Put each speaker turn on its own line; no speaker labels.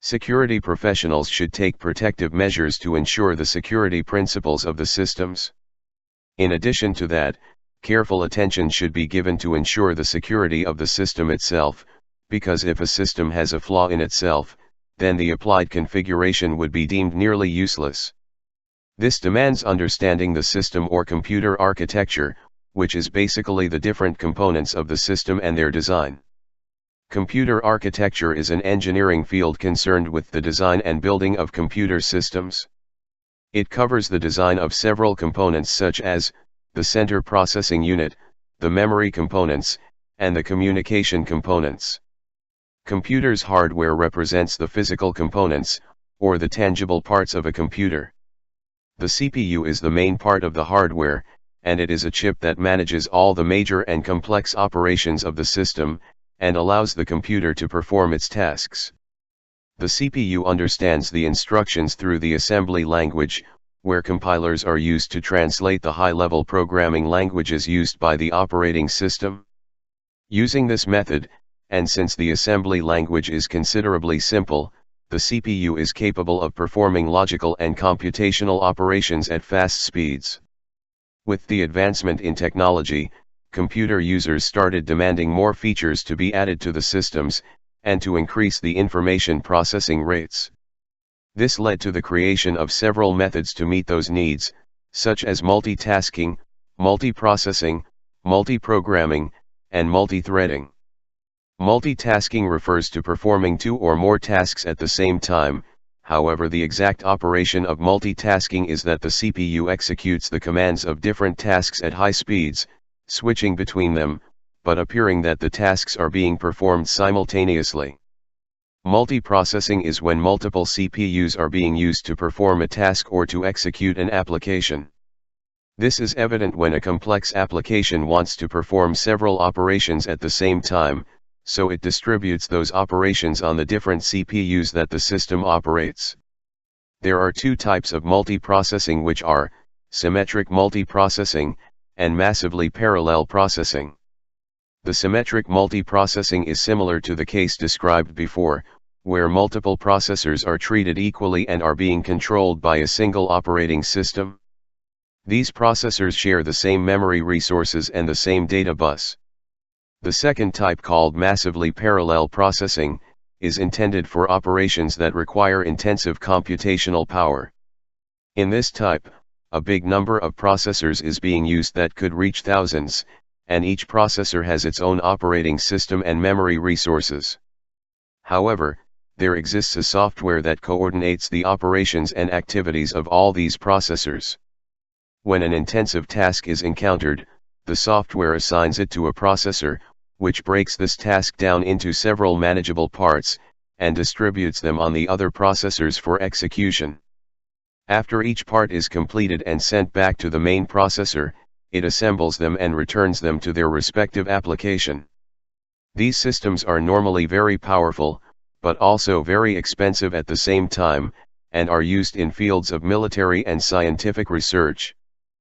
Security professionals should take protective measures to ensure the security principles of the systems. In addition to that, careful attention should be given to ensure the security of the system itself, because if a system has a flaw in itself, then the applied configuration would be deemed nearly useless. This demands understanding the system or computer architecture, which is basically the different components of the system and their design. Computer architecture is an engineering field concerned with the design and building of computer systems. It covers the design of several components such as the center processing unit, the memory components, and the communication components. Computer's hardware represents the physical components, or the tangible parts of a computer. The CPU is the main part of the hardware, and it is a chip that manages all the major and complex operations of the system, and allows the computer to perform its tasks. The CPU understands the instructions through the assembly language, where compilers are used to translate the high-level programming languages used by the operating system. Using this method, and since the assembly language is considerably simple, the CPU is capable of performing logical and computational operations at fast speeds. With the advancement in technology, computer users started demanding more features to be added to the systems, and to increase the information processing rates. This led to the creation of several methods to meet those needs, such as multitasking, multiprocessing, multiprogramming, and multithreading. Multitasking refers to performing two or more tasks at the same time. However, the exact operation of multitasking is that the CPU executes the commands of different tasks at high speeds, switching between them, but appearing that the tasks are being performed simultaneously. Multiprocessing is when multiple CPUs are being used to perform a task or to execute an application. This is evident when a complex application wants to perform several operations at the same time, so it distributes those operations on the different CPUs that the system operates. There are two types of multiprocessing, which are symmetric multiprocessing and massively parallel processing. The symmetric multiprocessing is similar to the case described before, where multiple processors are treated equally and are being controlled by a single operating system. These processors share the same memory resources and the same data bus. The second type, called massively parallel processing, is intended for operations that require intensive computational power. In this type, a big number of processors is being used that could reach thousands, and each processor has its own operating system and memory resources. However, there exists a software that coordinates the operations and activities of all these processors. When an intensive task is encountered, the software assigns it to a processor, which breaks this task down into several manageable parts, and distributes them on the other processors for execution. After each part is completed and sent back to the main processor, it assembles them and returns them to their respective application. These systems are normally very powerful, but also very expensive at the same time, and are used in fields of military and scientific research.